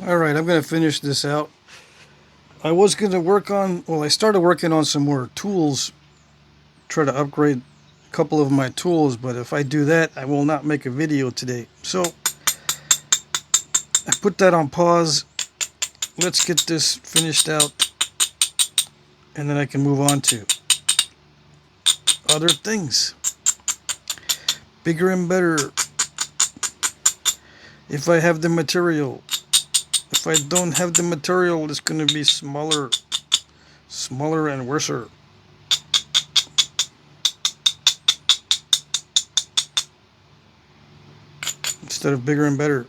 Alright, I'm going to finish this out. I was going to work on, well, I started working on some more tools, try to upgrade a couple of my tools, but if I do that, I will not make a video today. So, I put that on pause. Let's get this finished out, and then I can move on to other things. Bigger and better. If I have the material. If I don't have the material, it's going to be smaller and worser. Instead of bigger and better.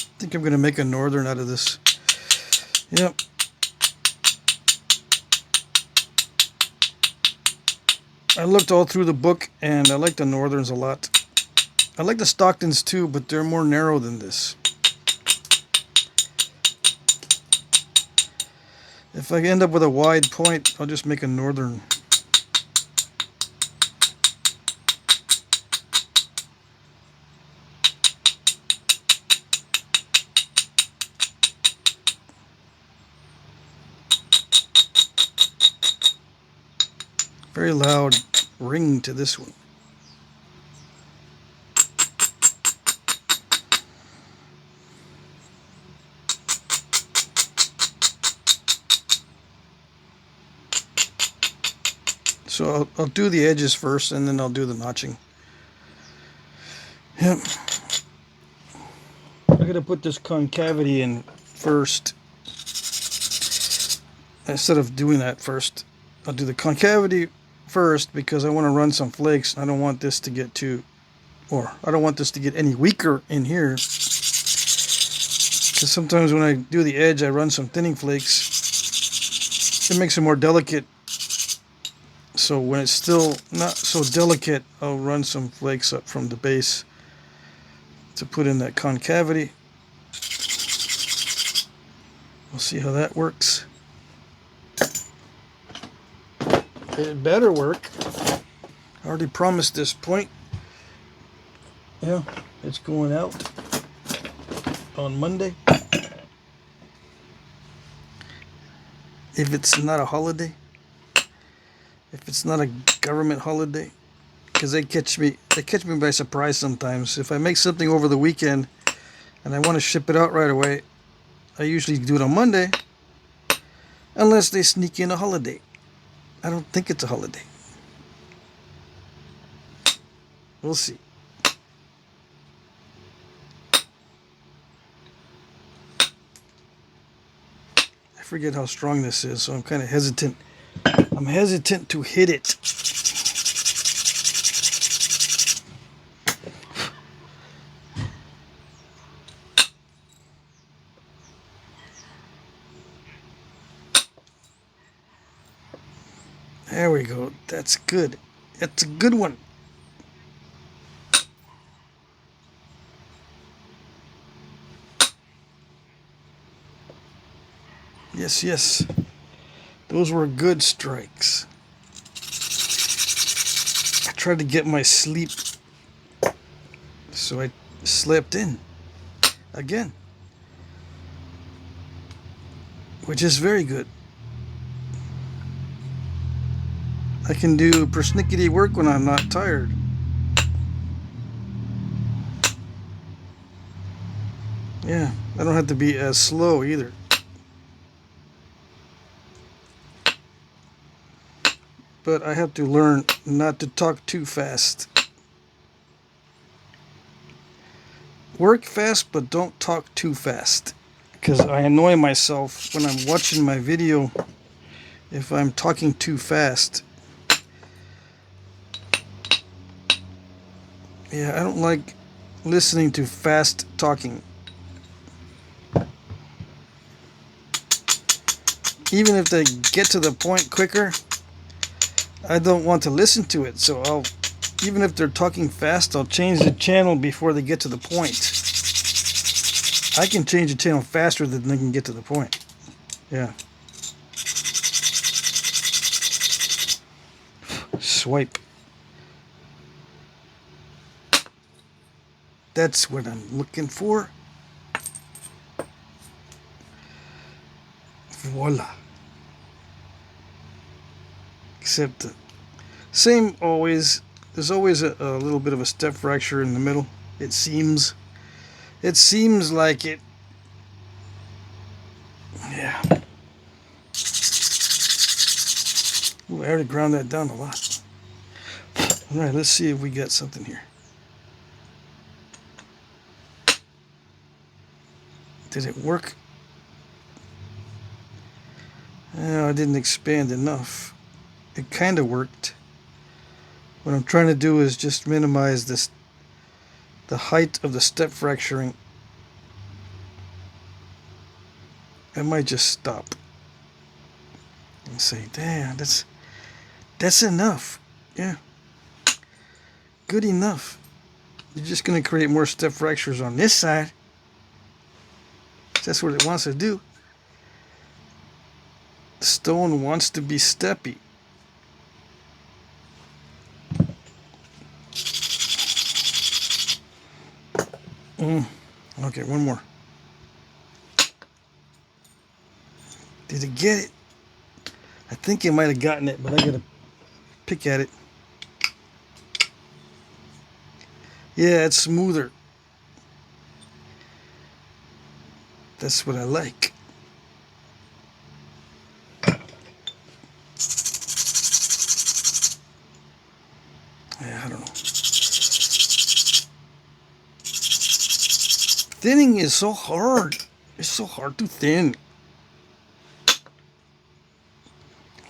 I think I'm going to make a northern out of this. Yep. I looked all through the book and I like the northerns a lot. I like the Stocktons too, but they're more narrow than this. If I end up with a wide point, I'll just make a northern. Very loud ring to this one. So I'll do the edges first and then I'll do the notching. Yep. I'm going to put this concavity in first. Instead of doing that first, I'll do the concavity first because I want to run some flakes. I don't want this to get too, or I don't want this to get any weaker in here. Because sometimes when I do the edge, I run some thinning flakes. It makes it more delicate. So when it's still not so delicate, I'll run some flakes up from the base to put in that concavity. We'll see how that works. It better work. I already promised this point. Yeah, it's going out on Monday. If it's not a holiday. If it's not a government holiday. Because they catch me by surprise sometimes. If I make something over the weekend and I want to ship it out right away, I usually do it on Monday. Unless they sneak in a holiday. I don't think it's a holiday. We'll see. I forget how strong this is, so I'm kind of hesitant. I'm hesitant to hit it. There we go. That's good. That's a good one. Yes, yes. Those were good strikes. I tried to get my sleep, so I slept in again, which is very good. I can do persnickety work when I'm not tired. Yeah, I don't have to be as slow either. But I have to learn not to talk too fast. Work fast, but don't talk too fast. Because I annoy myself when I'm watching my video if I'm talking too fast. Yeah, I don't like listening to fast talking. Even if they get to the point quicker, I don't want to listen to it. So even if they're talking fast, I'll change the channel before they get to the point. I can change the channel faster than they can get to the point. Yeah. Swipe. That's what I'm looking for. Voila. Except same always. There's always a little bit of a step fracture in the middle. It seems. It seems like it. Yeah. Ooh, I already ground that down a lot. All right, let's see if we got something here. Did it work? No, I didn't expand enough. It kind of worked. What I'm trying to do is just minimize this, the height of the step fracturing. I might just stop and say, damn, that's enough. Yeah, good enough. You're just going to create more step fractures on this side. That's what it wants to do. The stone wants to be steppy. Okay, one more. Did it get it? I think it might have gotten it, but I gotta pick at it. Yeah, it's smoother. That's what I like. Yeah, I don't know. Thinning is so hard. It's so hard to thin.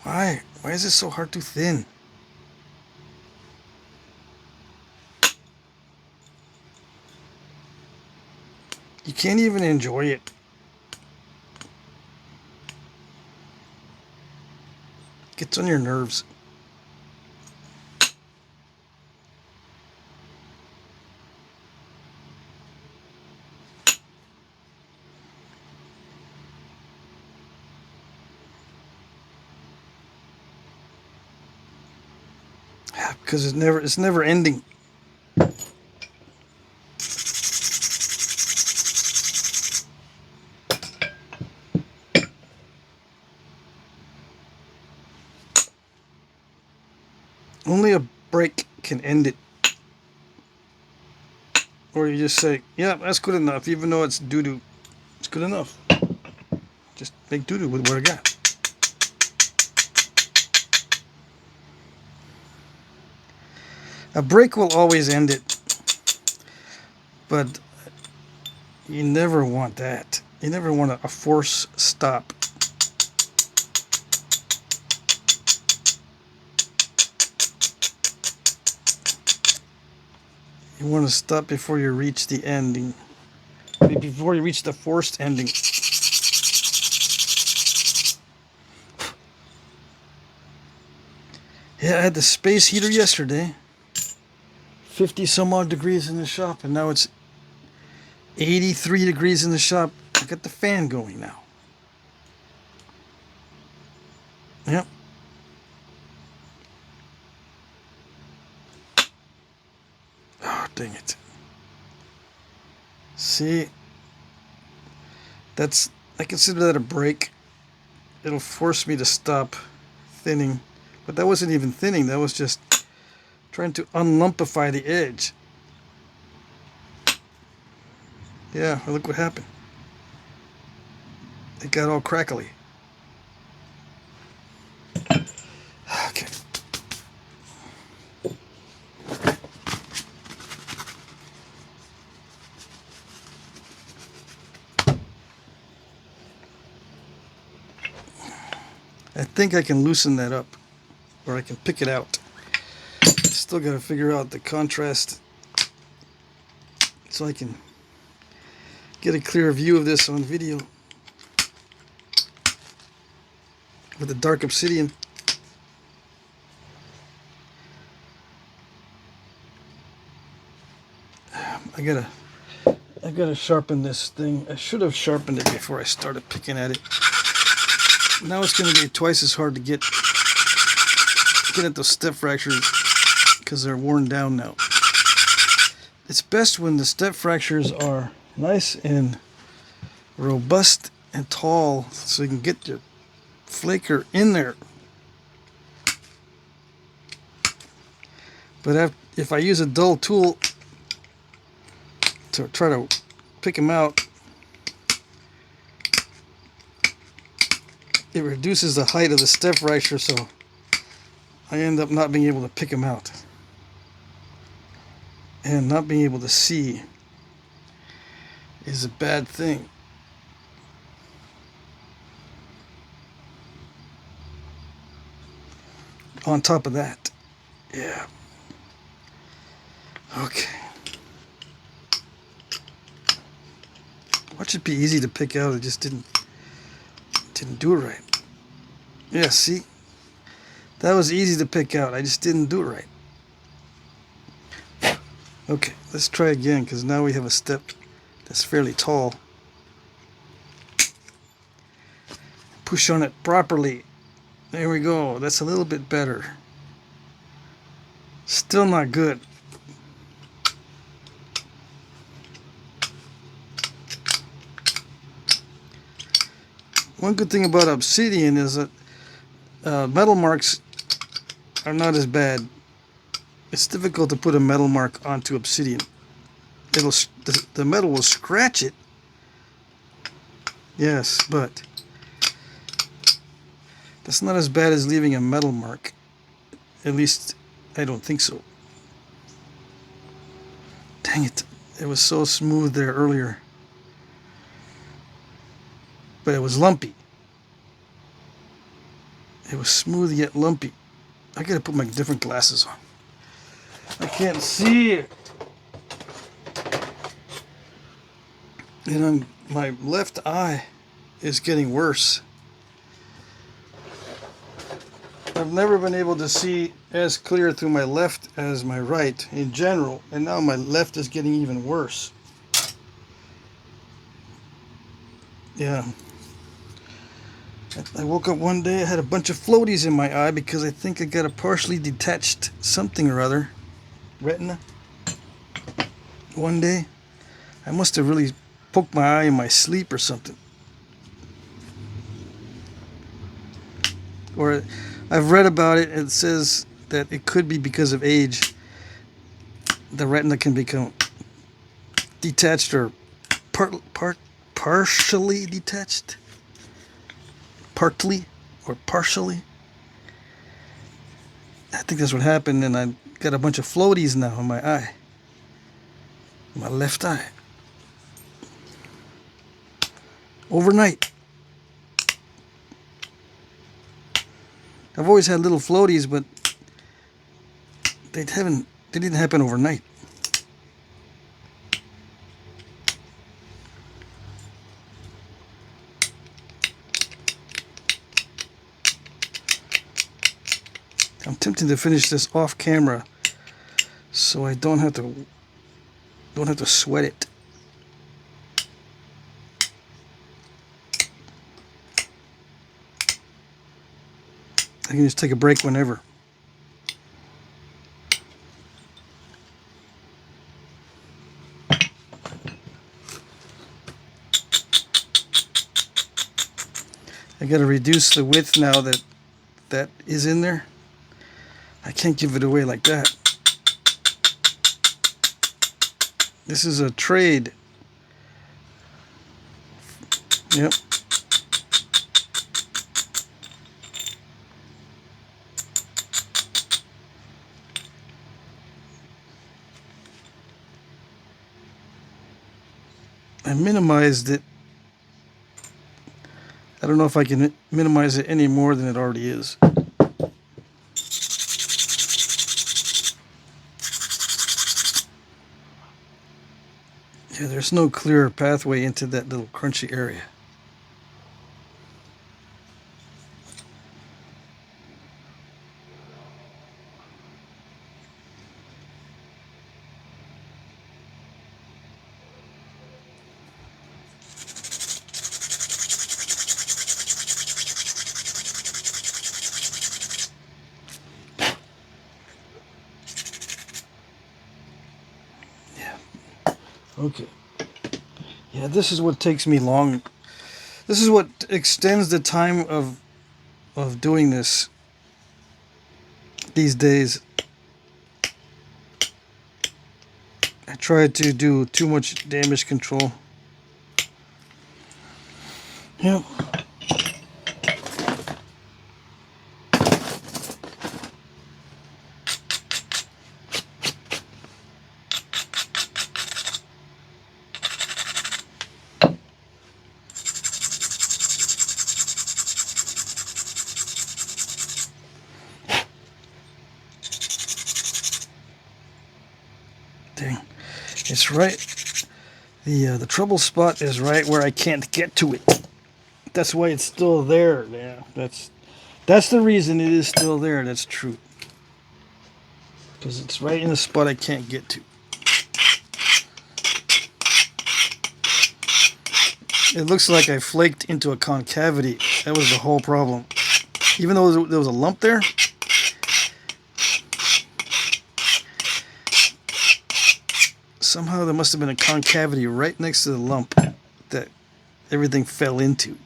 Why? Why is it so hard to thin? You can't even enjoy it. Gets on your nerves. Yeah, because it's never ending. Only a break can end it. Or you just say, yeah, that's good enough, even though it's doo-doo. It's good enough. Just make doo-doo with what I got. A break will always end it. But you never want that. You never want a force stop. You want to stop before you reach the ending. Before you reach the forced ending. Yeah, I had the space heater yesterday. 50 some odd degrees in the shop, and now it's 83 degrees in the shop. I got the fan going now. Yep. Oh, dang it. See, I consider that a break. It'll force me to stop thinning. But that wasn't even thinning, that was just trying to unlumpify the edge. Yeah, look what happened. It got all crackly. Okay. I think I can loosen that up, or I can pick it out. Still got to figure out the contrast so I can get a clear view of this on video with the dark obsidian. I got to sharpen this thing. I should have sharpened it before I started picking at it. Now it's going to be twice as hard to get at those step fractures because they're worn down now. It's best when the step fractures are nice and robust and tall so you can get your flaker in there. But if I use a dull tool to try to pick them out, it reduces the height of the step fracture, so I end up not being able to pick them out and not being able to see is a bad thing. On top of that, yeah. Okay. Watch it be easy to pick out. It just didn't do it right. Yeah, see? That was easy to pick out. I just didn't do it right. Okay, let's try again because now we have a step that's fairly tall. Push on it properly. There we go. That's a little bit better. Still not good. One good thing about Obsidian is that metal marks are not as bad. It's difficult to put a metal mark onto Obsidian. The metal will scratch it. Yes, but that's not as bad as leaving a metal mark. At least I don't think so. Dang it. It was so smooth there earlier. But it was lumpy. It was smooth yet lumpy. I gotta put my different glasses on. I can't see it. And my left eye is getting worse. I've never been able to see as clear through my left as my right in general, and now my left is getting even worse. Yeah. I woke up one day, I had a bunch of floaties in my eye because I think I got a partially detached something or other. Retina. One day. I must have really poked my eye in my sleep or something. Or I've read about it, it says that it could be because of age. The retina can become detached or partially detached. Partly or partially. I think that's what happened, and I got a bunch of floaties now in my eye. My left eye. Overnight. I've always had little floaties, but they didn't happen overnight. I'm tempted to finish this off camera so I don't have to sweat it. I can just take a break whenever. I got to reduce the width now that is in there. I can't give it away like that. This is a trade. Yep. I minimized it. I don't know if I can minimize it any more than it already is. Yeah, there's no clear pathway into that little crunchy area. Okay. Yeah, this is what takes me long. This is what extends the time of doing this these days. I try to do too much damage control. Yep. Dang. It's right. The trouble spot is right where I can't get to it. That's why it's still there. Yeah, that's the reason it is still there. That's true. Because it's right in the spot I can't get to. It looks like I flaked into a concavity. That was the whole problem. Even though there was a lump there, somehow there must have been a concavity right next to the lump that everything fell into.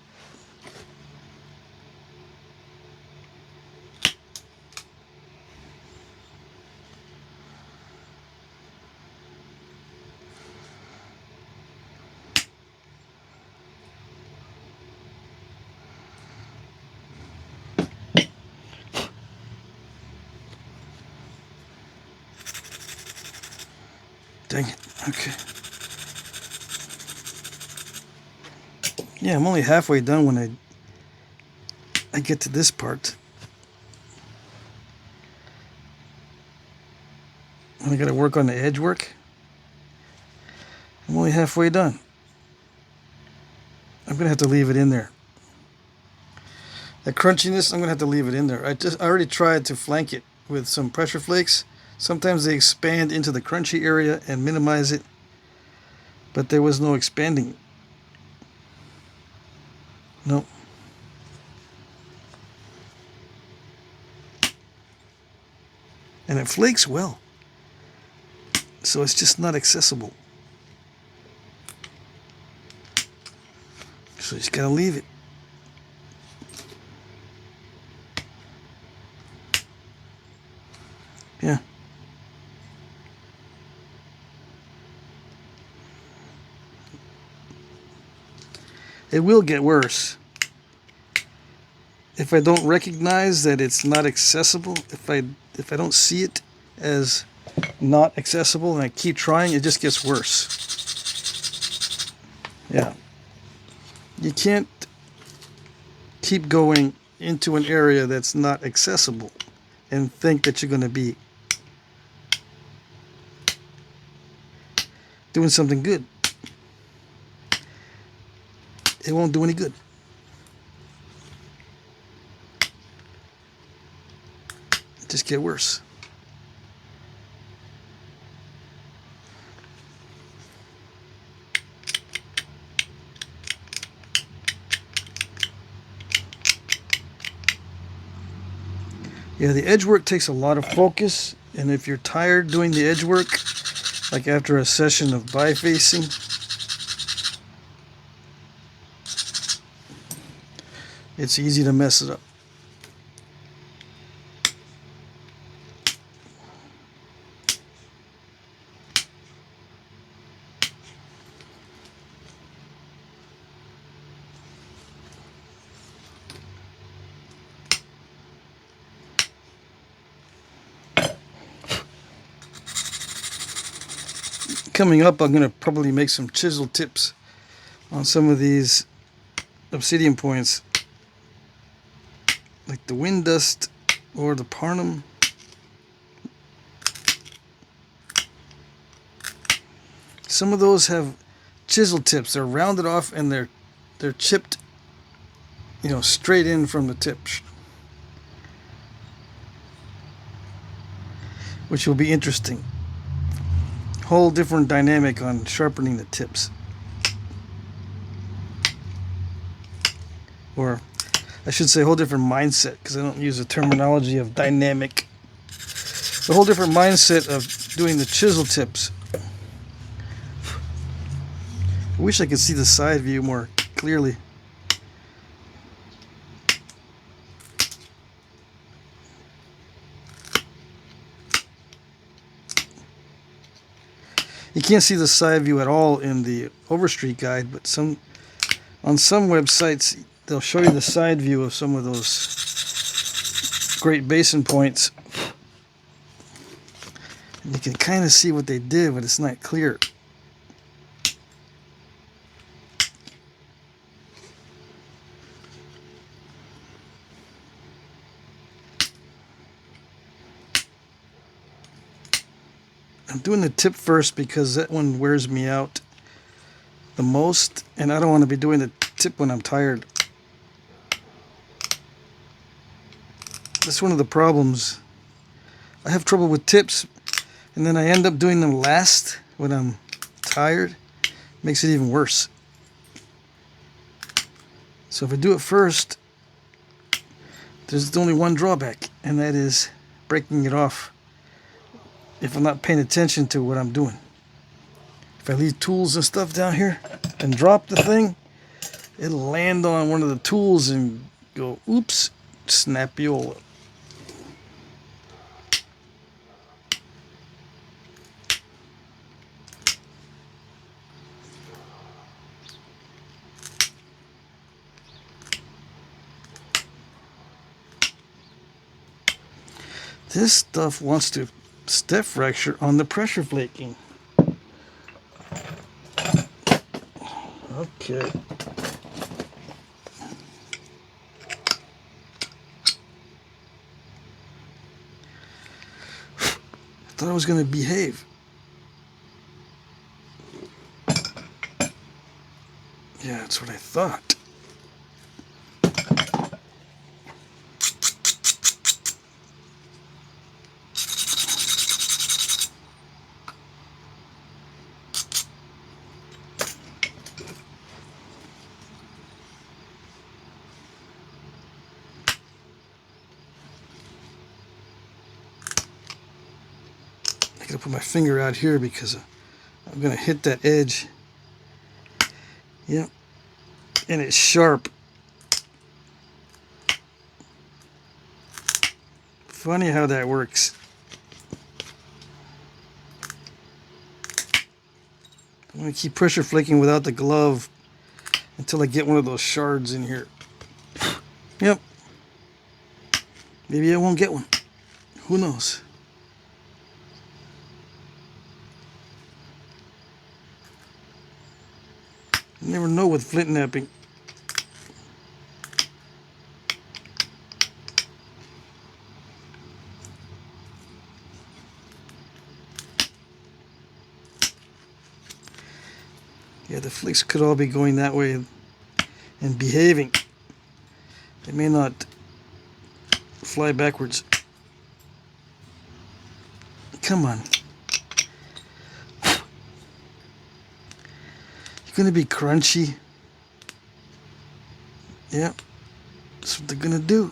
Dang it. Okay. Yeah, I'm only halfway done when I get to this part. And I gotta work on the edge work. I'm only halfway done. I'm gonna have to leave it in there. That crunchiness, I'm gonna have to leave it in there. I already tried to flank it with some pressure flakes. Sometimes they expand into the crunchy area and minimize it, but there was no expanding. Nope. And it flakes well, so it's just not accessible. So you just gotta leave it. Yeah. It will get worse if I don't recognize that it's not accessible. If I don't see it as not accessible and I keep trying, it just gets worse. Yeah. You can't keep going into an area that's not accessible and think that you're going to be doing something good. It won't do any good. It just get worse. Yeah, the edge work takes a lot of focus, and if you're tired doing the edge work, like after a session of bifacing, it's easy to mess it up. Coming up, I'm going to probably make some chisel tips on some of these obsidian points, like the wind dust or the parnum. Some of those have chisel tips. They're rounded off and they're chipped, straight in from the tip, which will be interesting. Whole different dynamic on sharpening the tips. Or I should say whole different mindset, because I don't use the terminology of dynamic. The whole different mindset of doing the chisel tips. I wish I could see the side view more clearly. You can't see the side view at all in the Overstreet guide, but on some websites they'll show you the side view of some of those Great Basin points. And you can kind of see what they did, but it's not clear. I'm doing the tip first because that one wears me out the most, and I don't want to be doing the tip when I'm tired. That's one of the problems. I have trouble with tips, and then I end up doing them last when I'm tired. Makes it even worse. So if I do it first, there's only one drawback, and that is breaking it off if I'm not paying attention to what I'm doing. If I leave tools and stuff down here and drop the thing, it'll land on one of the tools and go, oops, snappiola. This stuff wants to step fracture on the pressure flaking. Okay. I thought I was going to behave. Yeah, that's what I thought. I gotta put my finger out here because I'm gonna hit that edge. Yep, and it's sharp. Funny how that works. I'm gonna keep pressure flaking without the glove until I get one of those shards in here. Yep. Maybe I won't get one. Who knows? You never know with Flintknapping. Yeah, the flakes could all be going that way and behaving. They may not fly backwards. Come on. You're gonna be crunchy. Yeah, that's what they're gonna do.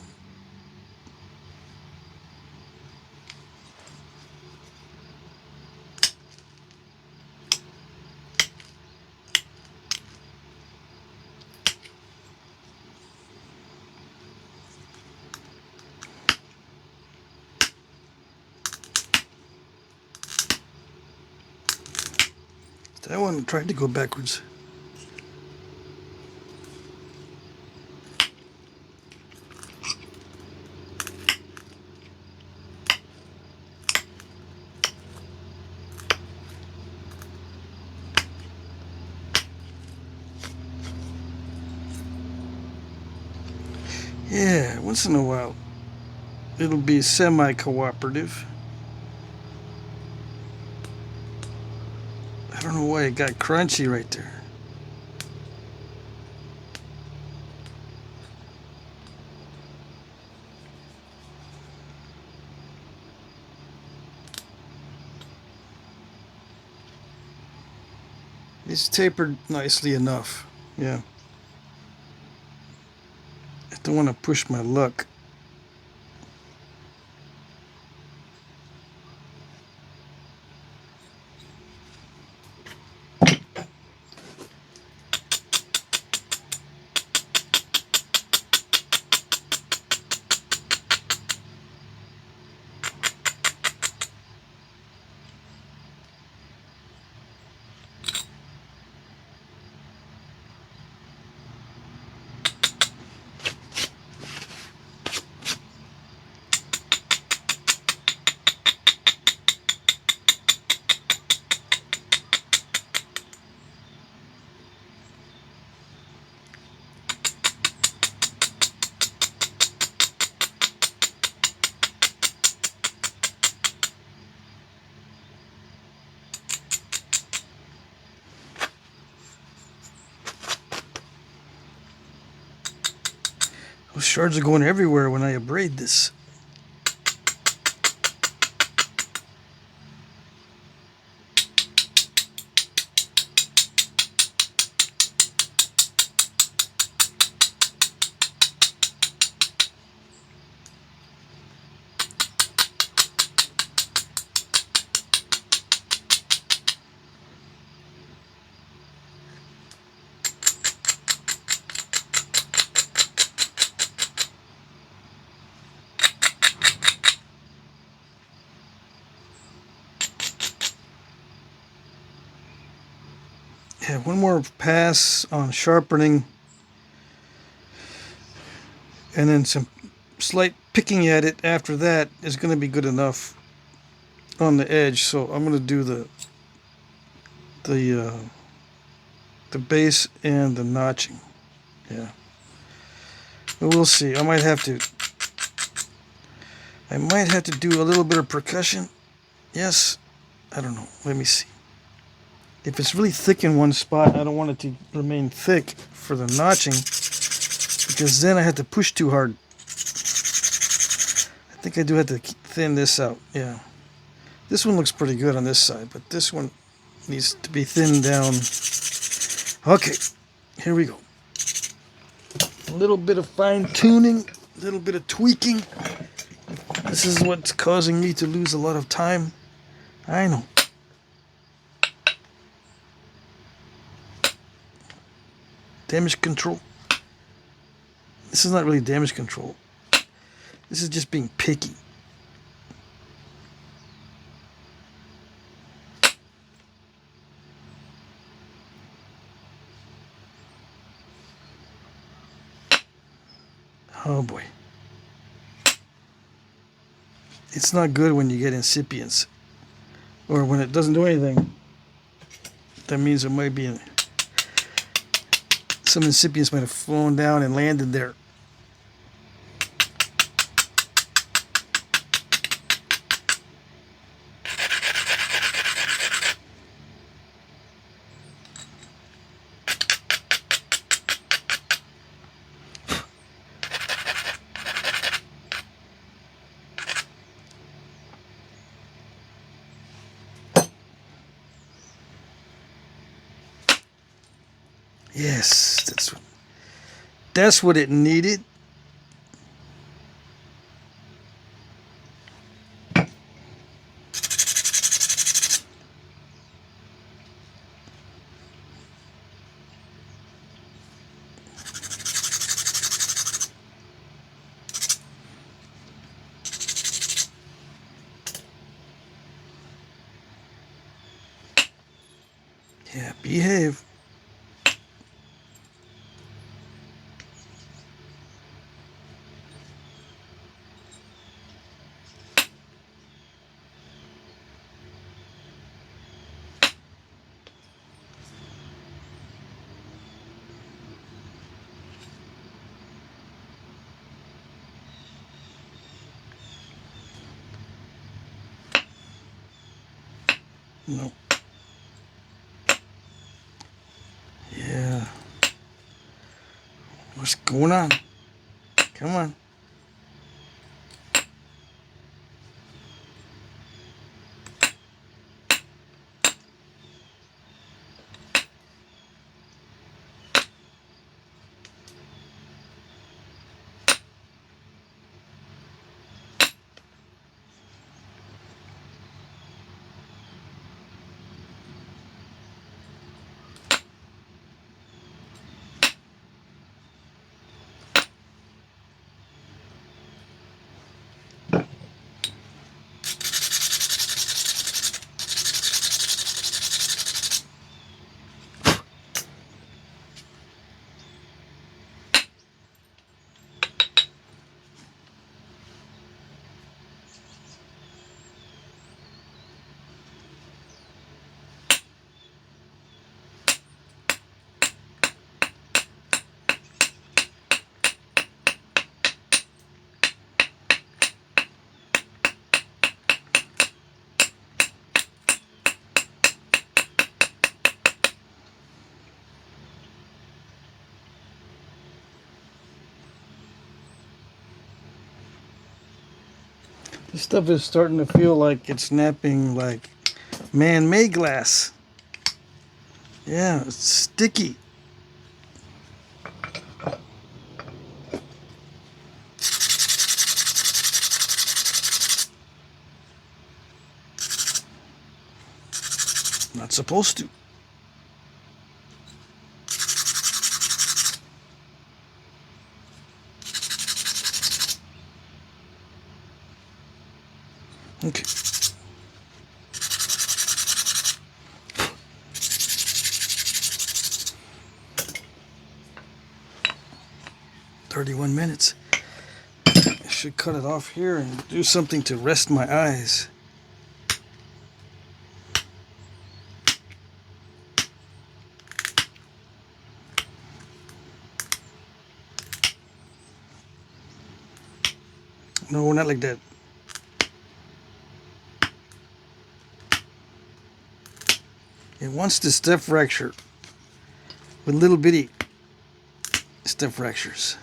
That one tried to go backwards. Yeah, once in a while it'll be semi-cooperative. I don't know why it got crunchy right there. It's tapered nicely enough. Yeah. I don't want to push my luck. Those shards are going everywhere when I abrade this. Yeah, one more pass on sharpening, and then some slight picking at it after that is going to be good enough on the edge. So I'm going to do the base and the notching. Yeah, but we'll see. I might have to do a little bit of percussion. Yes, I don't know. Let me see. If it's really thick in one spot, I don't want it to remain thick for the notching, because then I have to push too hard. I think I do have to thin this out. Yeah. This one looks pretty good on this side, but this one needs to be thinned down. Okay, here we go. A little bit of fine tuning, a little bit of tweaking. This is what's causing me to lose a lot of time. I know. Damage control. This is not really damage control. This is just being picky. Oh boy. It's not good when you get incipients, or when it doesn't do anything. That means it might be some incipients might have flown down and landed there. Yes, that's what it needed. Yeah, behave. No. Yeah. What's going on? Come on. This stuff is starting to feel like it's snapping like man-made glass. Yeah, it's sticky. Not supposed to. Okay. $31. I should cut it off here and do something to rest my eyes. No, not like that. It wants to step fracture with little bitty step fractures.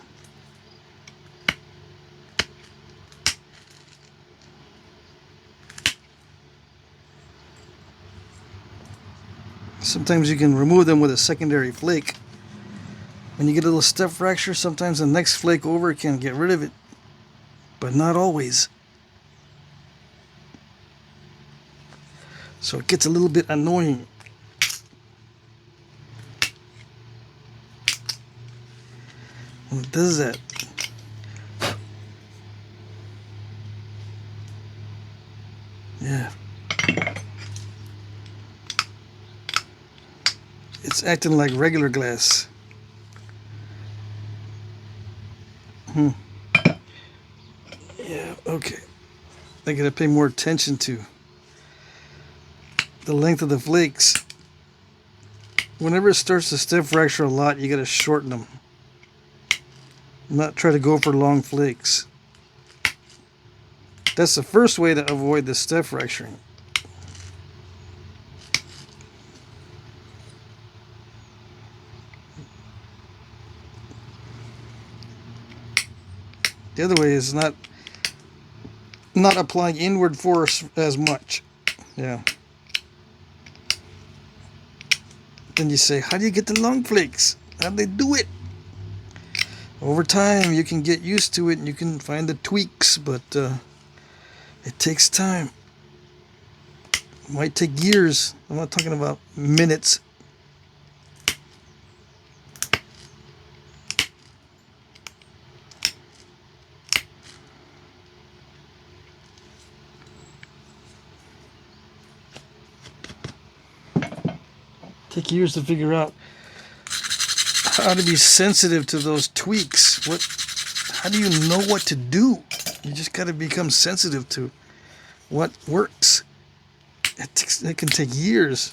Sometimes you can remove them with a secondary flake. When you get a little step fracture, sometimes the next flake over can get rid of it, but not always. So it gets a little bit annoying. When it does that. Yeah. It's acting like regular glass. Yeah, okay. I gotta pay more attention to the length of the flakes. Whenever it starts to step fracture a lot, you gotta shorten them. Not try to go for long flakes. That's the first way to avoid the step fracturing. The other way is not applying inward force as much. Yeah. Then you say, how do you get the long flakes? How do they do it? Over time, you can get used to it and you can find the tweaks, but it takes time. It might take years. I'm not talking about minutes. Take years to figure out how to be sensitive to those tweaks. How do you know what to do? You just got to become sensitive to what works. It can take years.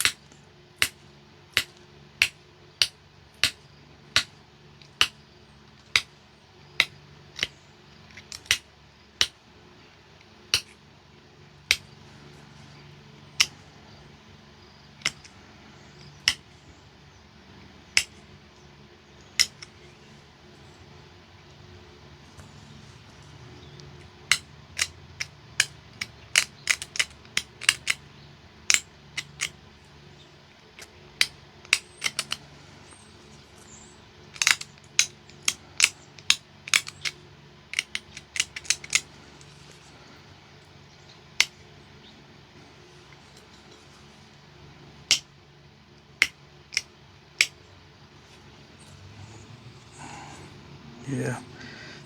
Yeah.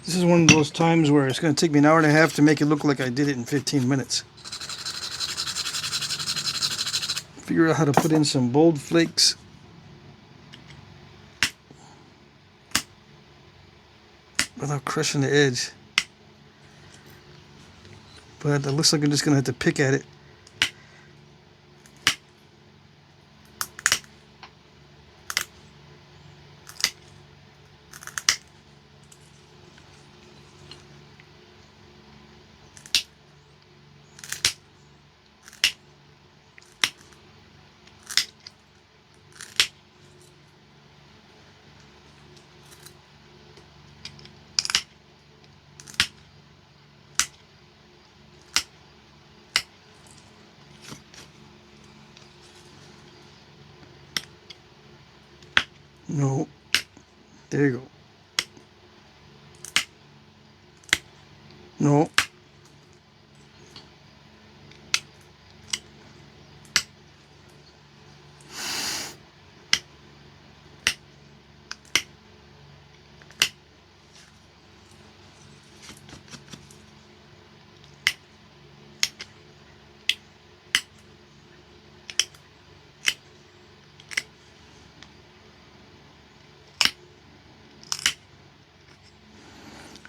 This is one of those times where it's going to take me an hour and a half to make it look like I did it in 15 minutes. Figure out how to put in some bold flakes. Without crushing the edge. But it looks like I'm just going to have to pick at it. No. There you go. No.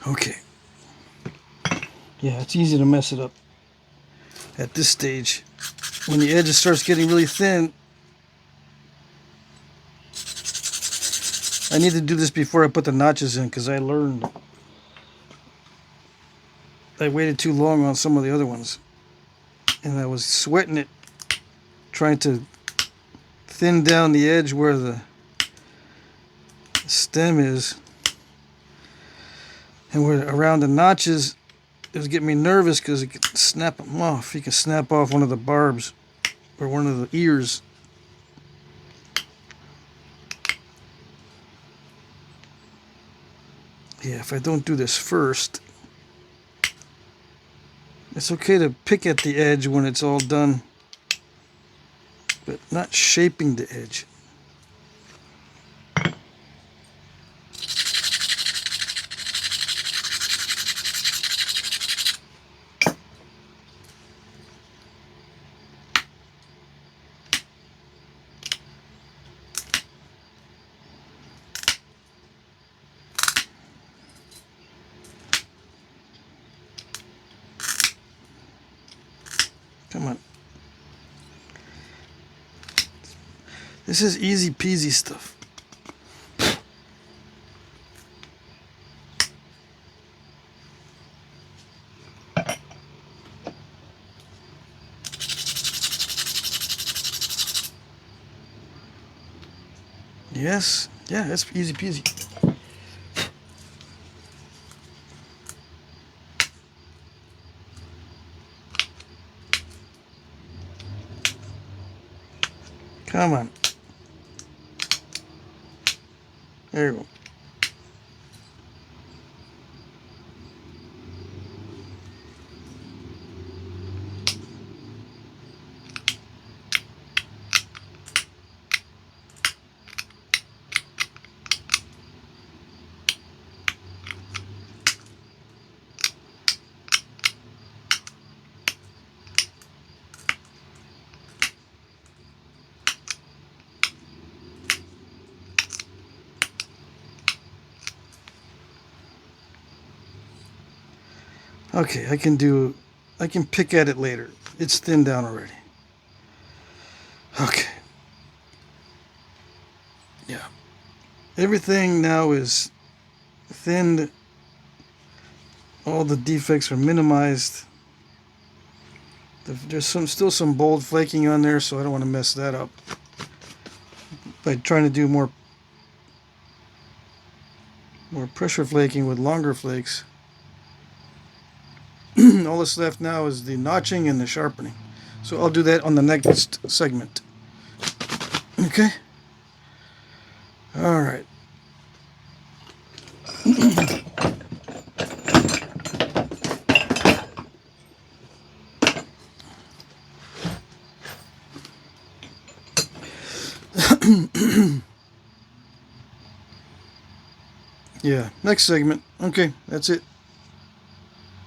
Okay. Yeah, it's easy to mess it up at this stage. When the edge starts getting really thin, I need to do this before I put the notches in, because I learned I waited too long on some of the other ones. And I was sweating it, trying to thin down the edge where the stem is. And where around the notches, it was getting me nervous because it could snap them off. You can snap off one of the barbs or one of the ears. Yeah, if I don't do this first, it's okay to pick at the edge when it's all done, but not shaping the edge. Come on. This is easy peasy stuff. Yes, yeah, that's easy peasy. Come on. There you go. Okay, I can pick at it later. It's thinned down already. Okay. Yeah. Everything now is thinned. All the defects are minimized. There's still some bold flaking on there, so I don't want to mess that up by trying to do more pressure flaking with longer flakes. All that's left now is the notching and the sharpening. So I'll do that on the next segment. Okay? Alright. Yeah, next segment. Okay, that's it.